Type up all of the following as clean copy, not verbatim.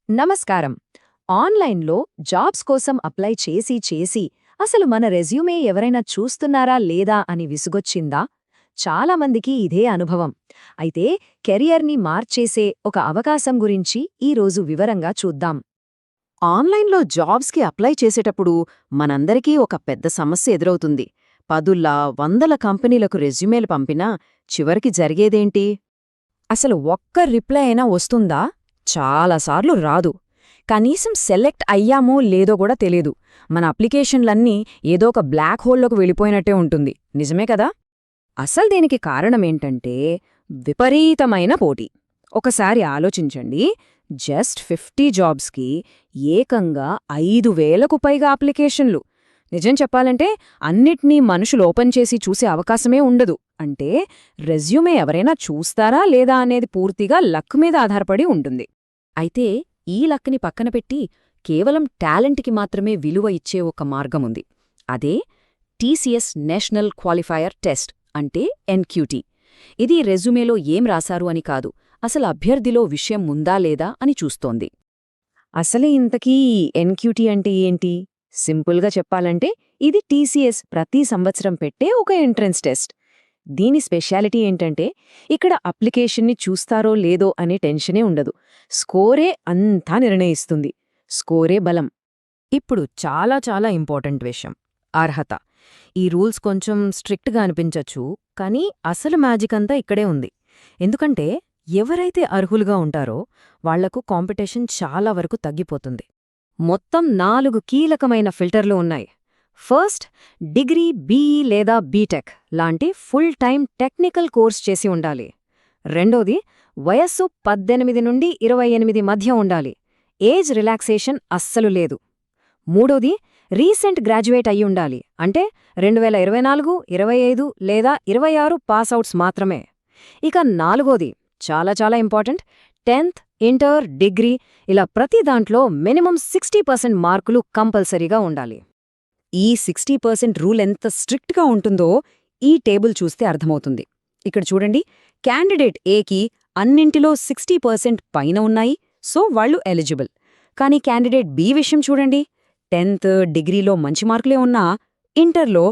నమస్కారం. ఆన్లైన్లో జాబ్స్ కోసం అప్లై చేసి అసలు మన రెజ్యూమే ఎవరైనా చూస్తున్నారా లేదా అని విసుగొచ్చిందా? చాలామందికి ఇదే అనుభవం. అయితే కెరియర్ని మార్చేసే ఒక అవకాశం గురించి ఈరోజు వివరంగా చూద్దాం. ఆన్లైన్లో జాబ్స్కి అప్లై చేసేటప్పుడు మనందరికీ ఒక పెద్ద సమస్య ఎదురవుతుంది. పదుల్లా వందల కంపెనీలకు రెజ్యూమేలు పంపినా చివరికి జరిగేదేంటి? అసలు ఒక్క రిప్లై అయినా వస్తుందా? చాలాసార్లు రాదు. కనీసం సెలెక్ట్ అయ్యామో లేదో కూడా తెలీదు. మన అప్లికేషన్లన్నీ ఏదో ఒక బ్లాక్ హోల్లోకి వెళ్ళిపోయినట్టే ఉంటుంది. నిజమే కదా? అసలు దీనికి కారణమేంటంటే విపరీతమైన పోటీ. ఒకసారి ఆలోచించండి. జస్ట్ 50 జాబ్స్కి ఏకంగా 5,000కు పైగా అప్లికేషన్లు. నిజం చెప్పాలంటే అన్నిటినీ మనుషులు ఓపెన్ చేసి చూసే అవకాశమే ఉండదు. అంటే రెజ్యూమే ఎవరైనా చూస్తారా లేదా అనేది పూర్తిగా లక్ మీద ఆధారపడి ఉంటుంది. అయితే ఈ లక్ని పక్కన పెట్టి కేవలం టాలెంట్కి మాత్రమే విలువ ఇచ్చే ఒక మార్గముంది. అదే టీసీఎస్ నేషనల్ క్వాలిఫైయర్ టెస్ట్, అంటే ఎన్క్యూటీ. ఇది రెజ్యూమేలో ఏం రాశారు అని కాదు, అసలు అభ్యర్థిలో విషయం ఉందా లేదా అని చూస్తోంది. అసలే ఇంతకీ ఎన్క్యూటీ అంటే ఏంటి? సింపుల్గా చెప్పాలంటే ఇది టీసీఎస్ ప్రతి సంవత్సరం పెట్టే ఒక ఎంట్రన్స్ టెస్ట్. దీని స్పెషాలిటీ ఏంటంటే ఇక్కడ అప్లికేషన్ని చూస్తారో లేదో అనే టెన్షనే ఉండదు. స్కోరే అంతా నిర్ణయిస్తుంది. స్కోరే బలం. ఇప్పుడు చాలా ఇంపార్టెంట్ విషయం, అర్హత. ఈ రూల్స్ కొంచెం స్ట్రిక్ట్గా అనిపించచ్చు, కానీ అసలు మ్యాజిక్ అంతా ఇక్కడే ఉంది. ఎందుకంటే ఎవరైతే అర్హులుగా ఉంటారో వాళ్లకు కాంపిటీషన్ చాలా వరకు తగ్గిపోతుంది. మొత్తం 4 కీలకమైన ఫిల్టర్లు ఉన్నాయి. ఫస్ట్, డిగ్రీ బీఈ లేదా బీటెక్ లాంటి ఫుల్ టైం టెక్నికల్ కోర్స్ చేసి ఉండాలి. రెండోది, వయస్సు 18 నుండి 28 మధ్య ఉండాలి. ఏజ్ రిలాక్సేషన్ అస్సలు లేదు. మూడోది, రీసెంట్ గ్రాడ్యుయేట్ అయి ఉండాలి. అంటే 2024, 25 లేదా 26 పాస్అవుట్స్ మాత్రమే. ఇక నాలుగోది చాలా ఇంపార్టెంట్, 10th, ఇంటర్, డిగ్రీ ఇలా ప్రతి దాంట్లో మినిమం 60% మార్కులు కంపల్సరీగా ఉండాలి. ఈ 60% రూల్ ఎంత స్ట్రిక్ట్గా ఉంటుందో ఈ టేబుల్ చూస్తే అర్థమవుతుంది. ఇక్కడ చూడండి, క్యాండిడేట్ ఏకి అన్నింటిలో 60% పైన ఉన్నాయి, సో వాళ్లు ఎలిజిబుల్. కానీ క్యాండిడేట్ బి విషయం చూడండి, 10th, డిగ్రీలో మంచి మార్కులే ఉన్నా ఇంటర్లో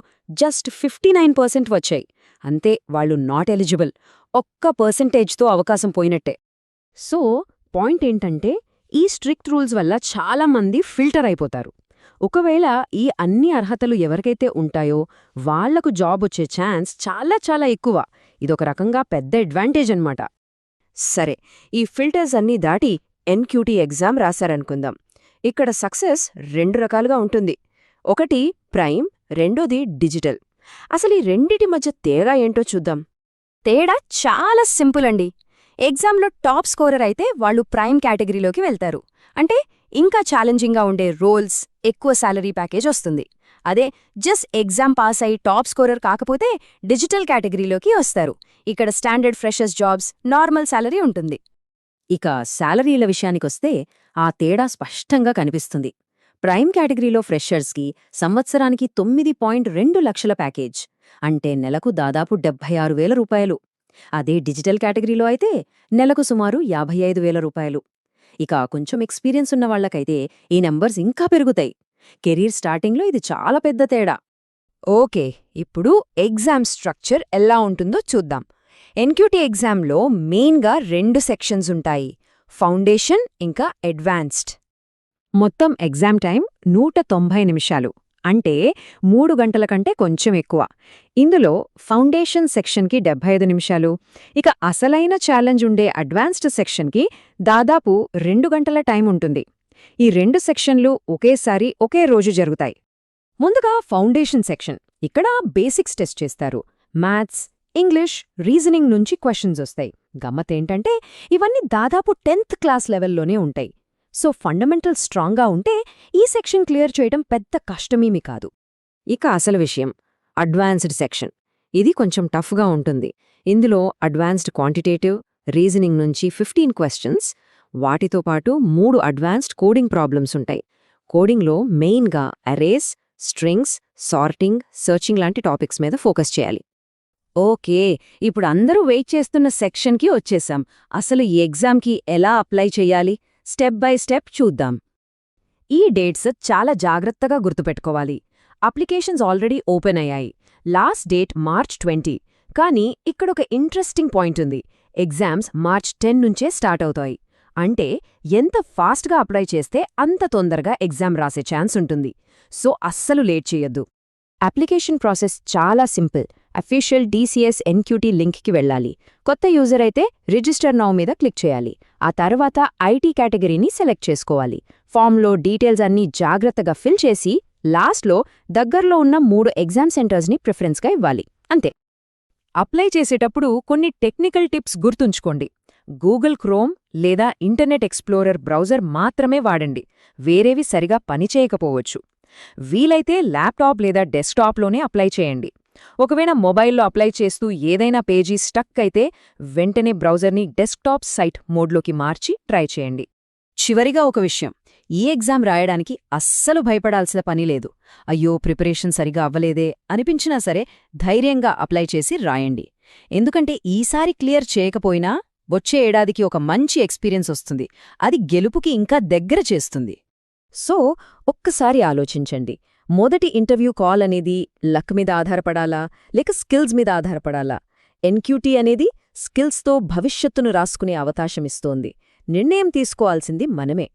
జస్ట్ 59% వచ్చాయి. అంతే, వాళ్లు నాట్ ఎలిజిబుల్. ఒక్క పర్సెంటేజ్తో అవకాశం పోయినట్టే. సో పాయింట్ ఏంటంటే ఈ స్ట్రిక్ట్ రూల్స్ వల్ల చాలామంది ఫిల్టర్ అయిపోతారు. ఒకవేళ ఈ అన్ని అర్హతలు ఎవరికైతే ఉంటాయో వాళ్లకు జాబ్ వచ్చే ఛాన్స్ చాలా ఎక్కువ. ఇదొక రకంగా పెద్ద అడ్వాంటేజ్ అన్నమాట. సరే, ఈ ఫిల్టర్స్ అన్నీ దాటి ఎన్క్యూటీ ఎగ్జామ్ రాశారనుకుందాం. ఇక్కడ సక్సెస్ 2 రకాలుగా ఉంటుంది. ఒకటి ప్రైమ్, రెండోది డిజిటల్. అసలు ఈ రెండిటి మధ్య తేడా ఏంటో చూద్దాం. తేడా చాలా సింపుల్ అండి. ఎగ్జామ్లో టాప్ స్కోరర్ అయితే వాళ్ళు ప్రైమ్ కేటగిరీలోకి వెళ్తారు. అంటే ఇంకా ఛాలెంజింగ్గా ఉండే రోల్స్, ఎక్కువ శాలరీ ప్యాకేజ్ వస్తుంది. అదే జస్ట్ ఎగ్జామ్ పాస్ అయి టాప్ స్కోరర్ కాకపోతే డిజిటల్ కేటగిరీలోకి వస్తారు. ఇక్కడ standard freshers jobs, normal salary ఉంటుంది. ఇక శాలరీల విషయానికొస్తే ఆ తేడా స్పష్టంగా కనిపిస్తుంది. ప్రైమ్ కేటగిరీలో ఫ్రెషర్స్కి సంవత్సరానికి 9.2 లక్షల ప్యాకేజ్, అంటే నెలకు దాదాపు 76,000 రూపాయలు. అదే డిజిటల్ కేటగిరీలో అయితే నెలకు సుమారు 55,000 రూపాయలు. ఇక కొంచెం ఎక్స్పీరియన్స్ ఉన్న వాళ్లకైతే ఈ నెంబర్స్ ఇంకా పెరుగుతాయి. కెరీర్ స్టార్టింగ్లో ఇది చాలా పెద్ద తేడా. ఓకే, ఇప్పుడు ఎగ్జామ్ స్ట్రక్చర్ ఎలా ఉంటుందో చూద్దాం. ఎన్క్యూటీ ఎగ్జామ్లో మెయిన్గా 2 సెక్షన్స్ ఉంటాయి, ఫౌండేషన్ ఇంకా అడ్వాన్స్డ్. మొత్తం ఎగ్జామ్ టైం 190 నిమిషాలు, అంటే 3 గంటల కంటే కొంచెం ఎక్కువ. ఇందులో ఫౌండేషన్ సెక్షన్కి 75 నిమిషాలు, ఇక అసలైన ఛాలెంజ్ ఉండే అడ్వాన్స్డ్ సెక్షన్కి దాదాపు 2 గంటల టైం ఉంటుంది. ఈ 2 సెక్షన్లు ఒకేసారి ఒకే రోజు జరుగుతాయి. ముందుగా ఫౌండేషన్ సెక్షన్. ఇక్కడ బేసిక్స్ టెస్ట్ చేస్తారు. మ్యాథ్స్, ఇంగ్లీష్, రీజనింగ్ నుంచి క్వశ్చన్స్ వస్తాయి. గమ్మతేంటంటే ఇవన్నీ దాదాపు 10th క్లాస్ లెవెల్లోనే ఉంటాయి. సో ఫండమెంటల్ స్ట్రాంగ్గా ఉంటే ఈ సెక్షన్ క్లియర్ చేయడం పెద్ద కష్టమేమీ కాదు. ఇక అసలు విషయం, అడ్వాన్స్డ్ సెక్షన్. ఇది కొంచెం టఫ్గా ఉంటుంది. ఇందులో అడ్వాన్స్డ్ క్వాంటిటేటివ్, రీజనింగ్ నుంచి 15 క్వశ్చన్స్, వాటితో పాటు 3 అడ్వాన్స్డ్ కోడింగ్ ప్రాబ్లమ్స్ ఉంటాయి. కోడింగ్లో మెయిన్గా అరేస్, స్ట్రింగ్స్, సార్టింగ్, సర్చింగ్ లాంటి టాపిక్స్ మీద ఫోకస్ చేయాలి. ఓకే, ఇప్పుడు అందరూ వెయిట్ చేస్తున్న సెక్షన్కి వచ్చేసాం. అసలు ఈ ఎగ్జామ్కి ఎలా అప్లై చెయ్యాలి? స్టెప్ బై స్టెప్ చూద్దాం. ఈ డేట్స్ చాలా జాగ్రత్తగా గుర్తుపెట్టుకోవాలి. అప్లికేషన్స్ ఆల్రెడీ ఓపెన్ అయ్యాయి. Last date March 20. కానీ ఇక్కడొక ఇంట్రెస్టింగ్ పాయింట్ ఉంది. ఎగ్జామ్స్ మార్చ్ 10 నుంచే స్టార్ట్ అవుతాయి. అంటే ఎంత ఫాస్ట్గా అప్లై చేస్తే అంత తొందరగా ఎగ్జామ్ రాసే ఛాన్స్ ఉంటుంది. సో అస్సలు లేట్ చేయొద్దు. అప్లికేషన్ ప్రాసెస్ చాలా సింపుల్. అఫీషియల్ DCS NQT లింక్కి వెళ్ళాలి. కొత్త యూజర్ అయితే రిజిస్టర్ నౌ మీద క్లిక్ చేయాలి. ఆ తర్వాత ఐటీ కేటగిరీని సెలెక్ట్ చేసుకోవాలి. ఫామ్లో డీటెయిల్స్ అన్నీ జాగ్రత్తగా ఫిల్ చేసి లాస్ట్లో దగ్గర్లో ఉన్న 3 ఎగ్జామ్ సెంటర్స్ని ప్రిఫరెన్స్గా ఇవ్వాలి. అంతే. అప్లై చేసేటప్పుడు కొన్ని టెక్నికల్ టిప్స్ గుర్తుంచుకోండి. గూగుల్ క్రోమ్ లేదా ఇంటర్నెట్ ఎక్స్ప్లోరర్ బ్రౌజర్ మాత్రమే వాడండి. వేరేవి సరిగా పనిచేయకపోవచ్చు. వీలైతే ల్యాప్టాప్ లేదా డెస్క్టాప్లోనే అప్లై చేయండి. ఒకవేళ మొబైల్లో అప్లై చేస్తూ ఏదైనా పేజీ స్టక్ అయితే వెంటనే బ్రౌజర్ని డెస్క్టాప్ సైట్ మోడ్లోకి మార్చి ట్రై చేయండి. చివరిగా ఒక విషయం. ఈ ఎగ్జామ్ రాయడానికి అస్సలు భయపడాల్సిన పని లేదు. అయ్యో ప్రిపరేషన్ సరిగా అవ్వలేదే అనిపించినా సరే ధైర్యంగా అప్లై చేసి రాయండి. ఎందుకంటే ఈసారి క్లియర్ చేయకపోయినా వచ్చే ఏడాదికి ఒక మంచి ఎక్స్పీరియన్స్ వస్తుంది. అది గెలుపుకి ఇంకా దగ్గర చేస్తుంది. సో ఒక్కసారి ఆలోచించండి. మొదటి ఇంటర్వ్యూ కాల్ అనేది లక్ మీద ఆధారపడాలా లేక స్కిల్స్ మీద ఆధారపడాలా? NQT అనేది స్కిల్స్తో భవిష్యత్తును రాసుకునే అవకాశమిస్తోంది. నిర్ణయం తీసుకోవాల్సింది మనమే.